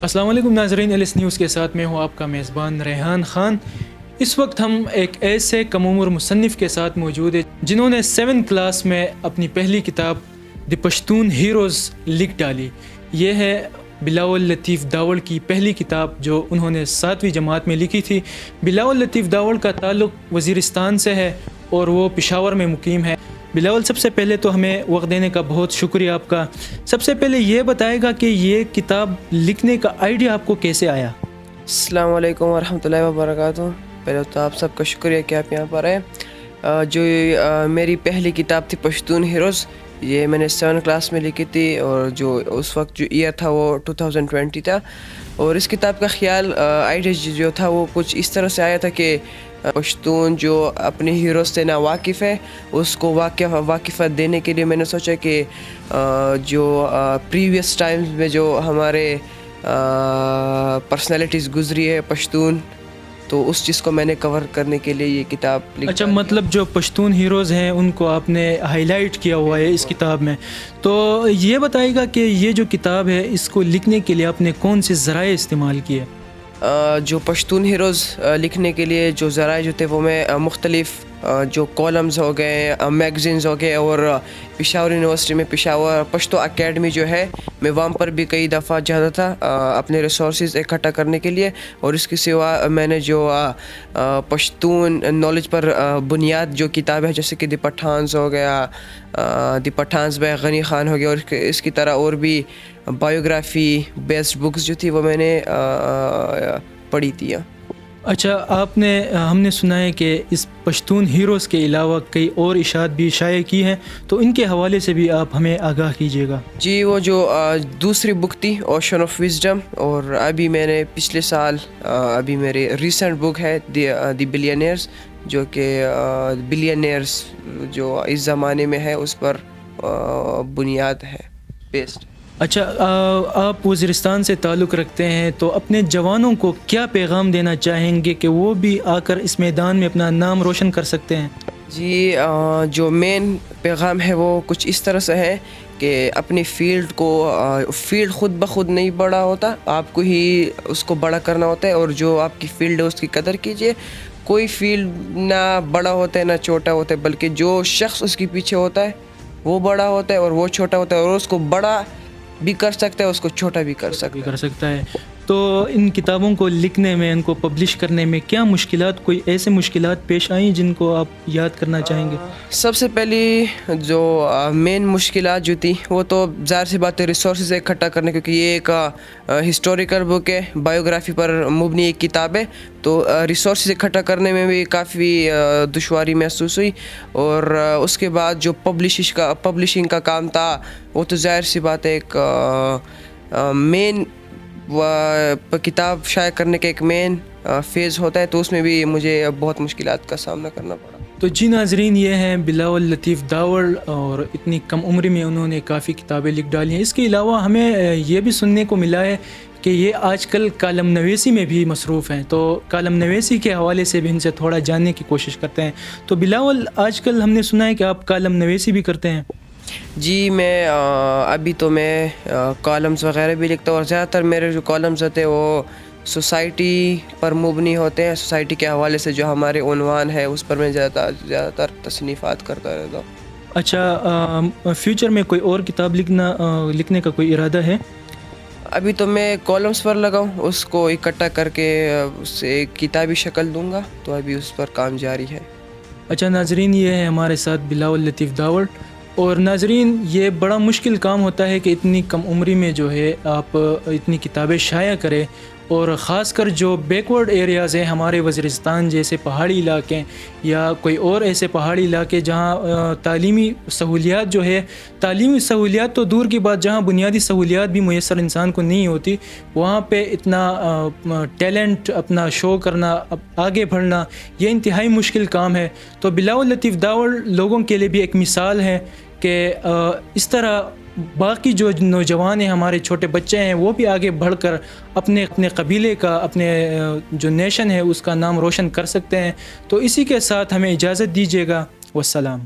السلام علیکم ناظرین، ایل ایس نیوز کے ساتھ میں ہوں آپ کا میزبان ریحان خان۔ اس وقت ہم ایک ایسے کم عمر مصنف کے ساتھ موجود ہیں جنہوں نے 7 کلاس میں اپنی پہلی کتاب دی پشتون ہیروز لکھ ڈالی۔ یہ ہے بلاول لطیف داوڑ کی پہلی کتاب جو انہوں نے 7ویں جماعت میں لکھی تھی۔ بلاول لطیف داوڑ کا تعلق وزیرستان سے ہے اور وہ پشاور میں مقیم ہے۔ بلاول، سب سے پہلے تو ہمیں وقت دینے کا بہت شکریہ آپ کا۔ سب سے پہلے یہ بتائے گا کہ یہ کتاب لکھنے کا آئیڈیا آپ کو کیسے آیا؟ السلام علیکم ورحمۃ اللہ وبرکاتہ۔ پہلے تو آپ سب کا شکریہ کہ آپ یہاں پر آئے۔ جو میری پہلی کتاب تھی پشتون ہیروز، یہ میں نے 7 کلاس میں لکھی تھی، اور جو اس وقت جو ایئر تھا وہ 2020 تھا۔ اور اس کتاب کا خیال آئیڈیا جو تھا وہ کچھ اس طرح سے آیا تھا کہ پشتون جو اپنے ہیروز سے نا واقف ہے، اس کو واقفیت دینے کے لیے میں نے سوچا کہ جو پریویس ٹائمز میں جو ہمارے پرسنالٹیز گزری ہے پشتون، تو اس چیز کو میں نے کور کرنے کے لیے یہ کتاب لکھی۔ اچھا، مطلب جو پشتون ہیروز ہیں ان کو آپ نے ہائی لائٹ کیا ہوا ہے اس کتاب میں۔ تو یہ بتائے گا کہ یہ جو کتاب ہے اس کو لکھنے کے لیے آپ نے کون سے ذرائع استعمال کیے؟ جو پشتون ہیروز لکھنے کے لیے جو ذرائع جو تھے وہ میں مختلف جو کالمز ہو گئے، میگزینز ہو گئے، اور پشاور یونیورسٹی میں پشاور پشتو اکیڈمی جو ہے، میں وہاں پر بھی کئی دفعہ جاتا تھا اپنے ریسورسز اکٹھا کرنے کے لیے۔ اور اس کے سوا میں نے جو پشتون نالج پر بنیاد جو کتاب ہے، جیسے کہ دی پٹھانز ہو گیا، دی پٹھانز بائی غنی خان ہو گیا، اور اس کی طرح اور بھی بایوگرافی بیسڈ بکس جو تھی وہ میں نے پڑھی تھی۔ اچھا، ہم نے سنا ہے کہ اس پشتون ہیروز کے علاوہ کئی اور اشاعت بھی شائع کی ہیں، تو ان کے حوالے سے بھی آپ ہمیں آگاہ کیجیے گا۔ جی، وہ جو دوسری بک تھی اوشن آف وزڈم، اور ابھی میں نے پچھلے سال ابھی میری ریسنٹ بک ہے دی بلینئرز، جو کہ بلینئرز جو اس زمانے میں ہے اس پر بنیاد ہے بیسڈ۔ اچھا، آپ وزیرستان سے تعلق رکھتے ہیں، تو اپنے جوانوں کو کیا پیغام دینا چاہیں گے کہ وہ بھی آ کر اس میدان میں اپنا نام روشن کر سکتے ہیں؟ جی، جو مین پیغام ہے وہ کچھ اس طرح سے ہے کہ اپنی فیلڈ خود بخود نہیں بڑا ہوتا، آپ کو ہی اس کو بڑا کرنا ہوتا ہے، اور جو آپ کی فیلڈ ہے اس کی قدر کیجیے۔ کوئی فیلڈ نہ بڑا ہوتا ہے نہ چھوٹا ہوتا ہے، بلکہ جو شخص اس کے پیچھے ہوتا ہے وہ بڑا ہوتا ہے اور وہ چھوٹا ہوتا ہے، اور اس کو بڑا بھی کر سکتا ہے، اس کو چھوٹا بھی کر سکتا ہے۔ تو ان کتابوں کو لکھنے میں، ان کو پبلش کرنے میں کیا مشکلات، کوئی ایسے مشکلات پیش آئیں جن کو آپ یاد کرنا چاہیں گے؟ سب سے پہلی جو مین مشکلات جو تھی وہ تو ظاہر سی بات ہے ریسورسز اکٹھا کرنے، کیونکہ یہ ایک ہسٹوریکل بک ہے، بایوگرافی پر مبنی ایک کتاب ہے، تو ریسورسز اکٹھا کرنے میں بھی کافی دشواری محسوس ہوئی۔ اور اس کے بعد جو پبلشنگ کا کام تھا وہ تو ظاہر سی بات ہے، ایک مین کتاب شائع کرنے کا ایک مین فیز ہوتا ہے، تو اس میں بھی مجھے بہت مشکلات کا سامنا کرنا پڑا۔ تو جی ناظرین، یہ ہیں بلاول لطیف داوڑ، اور اتنی کم عمری میں انہوں نے کافی کتابیں لکھ ڈالی ہیں۔ اس کے علاوہ ہمیں یہ بھی سننے کو ملا ہے کہ یہ آج کل کالم نویسی میں بھی مصروف ہیں، تو کالم نویسی کے حوالے سے بھی ان سے تھوڑا جاننے کی کوشش کرتے ہیں۔ تو بلاول، آج کل ہم نے سنا ہے کہ آپ کالم نویسی بھی کرتے ہیں۔ جی، میں ابھی تو میں کالمز وغیرہ بھی لکھتا ہوں، اور زیادہ تر میرے جو کالمز ہوتے ہیں وہ سوسائٹی پر مبنی ہوتے ہیں۔ سوسائٹی کے حوالے سے جو ہمارے عنوان ہے اس پر میں زیادہ تر تصنیفات کرتا رہتا ہوں۔ اچھا، فیوچر میں کوئی اور کتاب لکھنے کا کوئی ارادہ ہے؟ ابھی تو میں کالمز پر لگا ہوں، اس کو اکٹھا کر کے اسے ایک کتابی شکل دوں گا، تو ابھی اس پر کام جاری ہے۔ اچھا ناظرین، یہ ہے ہمارے ساتھ بلاول لطیف داوڑ۔ اور ناظرین، یہ بڑا مشکل کام ہوتا ہے کہ اتنی کم عمری میں جو ہے آپ اتنی کتابیں شائع کریں، اور خاص کر جو بیکورڈ ایریاز ہیں ہمارے وزیرستان جیسے پہاڑی علاقے، یا کوئی اور ایسے پہاڑی علاقے جہاں تعلیمی سہولیات تو دور کی بات، جہاں بنیادی سہولیات بھی میسر انسان کو نہیں ہوتی، وہاں پہ اتنا ٹیلنٹ اپنا شو کرنا، آگے بڑھنا، یہ انتہائی مشکل کام ہے۔ تو بلاول لطیف داوڑ لوگوں کے لیے بھی ایک مثال ہے کہ اس طرح باقی جو نوجوان ہیں، ہمارے چھوٹے بچے ہیں، وہ بھی آگے بڑھ کر اپنے قبیلے کا، اپنے جو نیشن ہے اس کا نام روشن کر سکتے ہیں۔ تو اسی کے ساتھ ہمیں اجازت دیجیے گا، والسلام۔